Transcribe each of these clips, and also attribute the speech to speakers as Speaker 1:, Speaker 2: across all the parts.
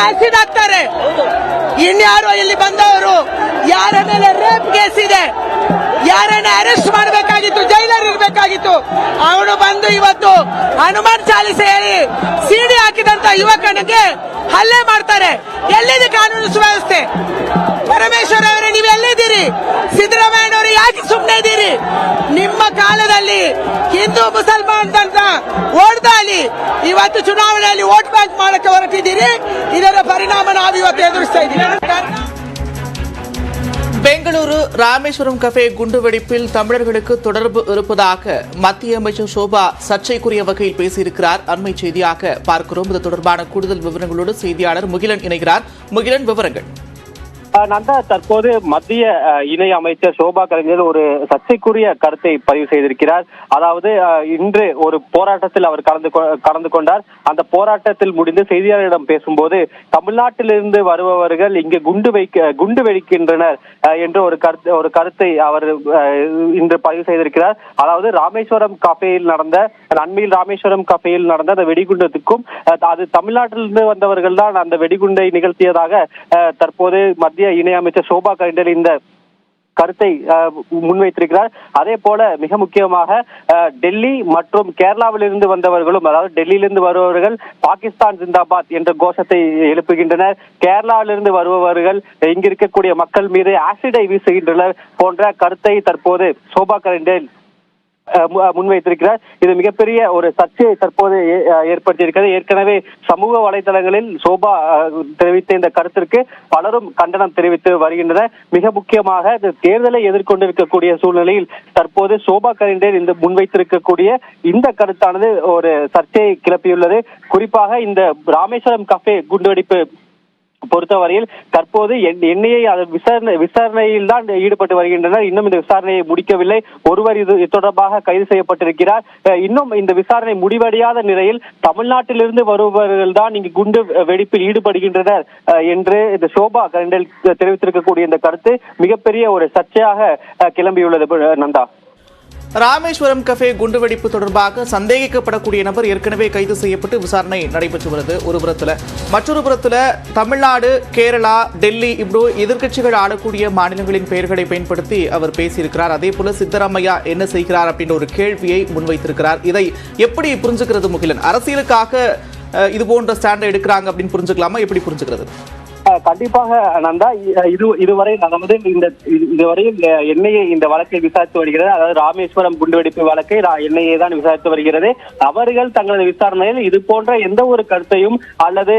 Speaker 1: Acid ಹಾಕ್ತಾರೆ. ಇನ್ಯಾರೋ ಇಲ್ಲಿ ಬಂದವರು ಯಾರ ಮೇಲೆ ರೇಪ್ ಕೇಸ್ ಇದೆ, ಯಾರನ್ನ ಅರೆಸ್ಟ್ ಮಾಡಬೇಕಾಗಿತ್ತು, ಜೈಲರ್ ಇರಬೇಕಾಗಿತ್ತು, ಅವನು ಬಂದು ಇವತ್ತು ಹನುಮಾನ್ ಚಾಲಿಸ ಹೇಳಿ ಸಿಡಿ ಹಾಕಿದಂತ ಯುವಕನಿಗೆ ಹಲ್ಲೆ ಮಾಡ್ತಾರೆ. ಎಲ್ಲಿದೆ ಕಾನೂನು ಸುವ್ಯವಸ್ಥೆ? ಪರಮೇಶ್ವರ್ ಅವರೇ, ನೀವು ಎಲ್ಲಿದ್ದೀರಿ? ಸಿದ್ದರಾಮಯ್ಯನವರು ಯಾಕೆ ಸುಮ್ಮನೆ ಇದ್ದೀರಿ? ನಿಮ್ಮ ಕಾಲದಲ್ಲಿ ಹಿಂದೂ ಮುಸಲ್ಮಾನ್ ಅಂತ ಓಡ್ದಾಳಿ, ಇವತ್ತು ಚುನಾವಣೆಯಲ್ಲಿ ವೋಟ್ ಬ್ಯಾಂಕ್ ಮಾಡಕ್ಕೆ ಹೊರಟಿದ್ದೀರಿ. ಇದರ ಪರಿಣಾಮ ನಾವು ಇವತ್ತು ಎದುರಿಸ್ತಾ ಇದ್ದೀವಿ.
Speaker 2: பெங்களூரு ராமேஸ்வரம் கஃபே குண்டுவெடிப்பில் தமிழர்களுக்கு தொடர்பு இருப்பதாக மத்திய அமைச்சர் சோபா சர்ச்சைக்குரிய வகையில் பேசியிருக்கிறார். அண்மை செய்தியாக பார்க்கிறோம். இது தொடர்பான கூடுதல் விவரங்களோடு செய்தியாளர் முகிலன் இணைகிறார். முகிலன், விவரங்கள்.
Speaker 3: நந்தா, தற்போது மத்திய இணை அமைச்சர் சோபா கரஞ்சல் ஒரு சர்ச்சைக்குரிய கருத்தை பதிவு செய்திருக்கிறார். அதாவது இன்று ஒரு போராட்டத்தில் அவர் கலந்து கொண்டார். அந்த போராட்டத்தில் முடிந்து செய்தியாளர்களிடம் பேசும்போது தமிழ்நாட்டிலிருந்து வருபவர்கள் இங்கு குண்டு வெடிக்கின்றனர் என்ற ஒரு கருத்தை அவர் இன்று பதிவு செய்திருக்கிறார். அதாவது ராமேஸ்வரம் கஃபேயில் நடந்த அண்மையில் ராமேஸ்வரம் கஃபேயில் நடந்த அந்த வெடிகுண்டத்துக்கும் அது தமிழ்நாட்டிலிருந்து வந்தவர்கள் தான் அந்த வெடிகுண்டை நிகழ்த்தியதாக தற்போது மத்திய இணை அமைச்சர் சோபா கரஞ்சல் இந்த கருத்தை முன்வைத்திருக்கிறார். அதே போல மிக முக்கியமாக டெல்லி மற்றும் கேரளாவில் இருந்து வந்தவர்களும், அதாவது டெல்லியிலிருந்து வருபவர்கள் பாகிஸ்தான் ஜிந்தாபாத் என்ற கோஷத்தை எழுப்புகின்றனர். கேரளாவிலிருந்து வருபவர்கள் இங்கு இருக்கக்கூடிய மக்கள் மீது ஆசிடை வீசுகின்றனர் போன்ற கருத்தை தற்போது சோபா கரஞ்சல் முன்வைத்திருக்கிறார். இது மிகப்பெரிய ஒரு சர்ச்சையை தற்போது ஏற்படுத்தியிருக்கிறது. ஏற்கனவே சமூக வலைதளங்களில் சோபா தெரிவித்த இந்த கருத்திற்கு பலரும் கண்டனம் தெரிவித்து வருகின்றனர். மிக முக்கியமாக தேர்தலை எதிர்கொண்டிருக்கக்கூடிய சூழ்நிலையில் தற்போது சோபா கரஞ்சல் இந்த முன்வைத்திருக்கக்கூடிய இந்த கருத்தானது ஒரு சர்ச்சையை கிளப்பியுள்ளது. குறிப்பாக இந்த ராமேஸ்வரம் கஃபே குண்டுவெடிப்பு பொறுத்தவரையில் தற்போது என்ஐஏ விசாரணையில் தான் ஈடுபட்டு வருகின்றனர். இன்னும் இந்த விசாரணையை முடிக்கவில்லை. ஒருவர் இது தொடர்பாக கைது செய்யப்பட்டிருக்கிறார். இன்னும் இந்த விசாரணை முடிவடையாத நிலையில் தமிழ்நாட்டிலிருந்து வருபவர்கள் தான் இங்கு குண்டு வெடிப்பில் ஈடுபடுகின்றனர் என்று இந்த சோபா கரஞ்சல் தெரிவித்திருக்கக்கூடிய இந்த கருத்து மிகப்பெரிய ஒரு சர்ச்சையாக கிளம்பியுள்ளது. நந்தா,
Speaker 2: ராமேஸ்வரம் கஃபே குண்டுவெடிப்பு தொடர்பாக சந்தேகிக்கப்படக்கூடிய நபர் ஏற்கனவே கைது செய்யப்பட்டு விசாரணை நடைபெற்று வருது ஒரு புறத்தில். மற்றொரு புறத்தில் தமிழ்நாடு, கேரளா, டெல்லி இப்படி எதிர்க்கட்சிகள் ஆளக்கூடிய மாநிலங்களின் பெயர்களை பயன்படுத்தி அவர் பேசியிருக்கிறார். அதே போல சித்தராமையா என்ன செய்கிறார் அப்படின்ற ஒரு கேள்வியை முன்வைத்திருக்கிறார். இதை எப்படி புரிஞ்சுக்கிறது முகிலன்? அரசியலுக்காக இது போன்ற ஸ்டாண்டை எடுக்கிறாங்க அப்படின்னு புரிஞ்சுக்கலாமா? எப்படி புரிஞ்சுக்கிறது?
Speaker 3: கண்டிப்பாக நந்தா, இதுவரை இதுவரையில் என்ஐஏ இந்த வழக்கை விசாரித்து வருகிறது. அதாவது ராமேஸ்வரம் குண்டுவெடிப்பு வழக்கை என்ஐஏ தான் விசாரித்து வருகிறது. அவர்கள் தங்களது விசாரணையில் இது போன்ற எந்த ஒரு கருத்தையும் அல்லது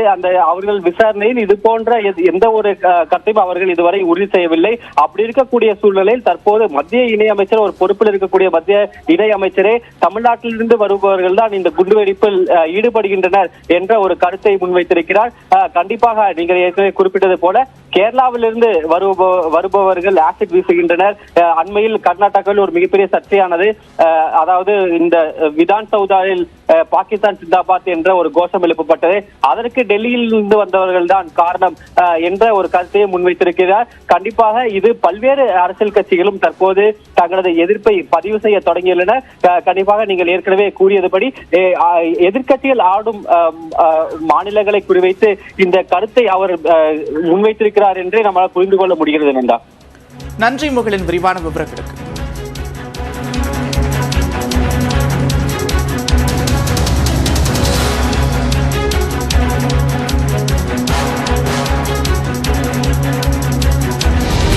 Speaker 3: அவர்கள் விசாரணையில் இது போன்ற எந்த ஒரு கருத்தையும் அவர்கள் இதுவரை உறுதி செய்யவில்லை. அப்படி இருக்கக்கூடிய சூழ்நிலையில் தற்போது மத்திய இணை அமைச்சர், ஒரு பொறுப்பில் இருக்கக்கூடிய மத்திய இணை அமைச்சரே தமிழ்நாட்டிலிருந்து வருபவர்கள் தான் இந்த குண்டுவெடிப்பில் ஈடுபடுகின்றனர் என்ற ஒரு கருத்தை முன்வைத்திருக்கிறார். கண்டிப்பாக நீங்கள் ஏற்கனவே குறிப்பிட்டது போல கேரளாவிலிருந்து வருபவர்கள் ஆசிட் வீசுகின்றனர். அண்மையில் கர்நாடகாவில் ஒரு மிகப்பெரிய சர்ச்சையானது. அதாவது இந்த விதான் சௌதாவில் பாகிஸ்தான் ஜிந்தாபாத் என்ற ஒரு கோஷம் எழுப்பப்பட்டது. அதற்கு டெல்லியில் இருந்து வந்தவர்கள் தான் காரணம் என்ற ஒரு கருத்தையை முன்வைத்திருக்கிறார். கண்டிப்பாக இது பல்வேறு அரசியல் கட்சிகளும் தற்போது தங்களது எதிர்ப்பை பதிவு செய்ய தொடங்கியுள்ளனர். கண்டிப்பாக நீங்கள் ஏற்கனவே கூறியதுபடி எதிர்கட்சிகள் ஆடும் மாநிலங்களை குறிவைத்து இந்த கருத்தை அவர் முன்வைத்திருக்கிறார் என்றே நம்மால் புரிந்து கொள்ள முடிகிறது.
Speaker 2: நன்றி முகிலன், விரிவான விவரங்களுக்கு.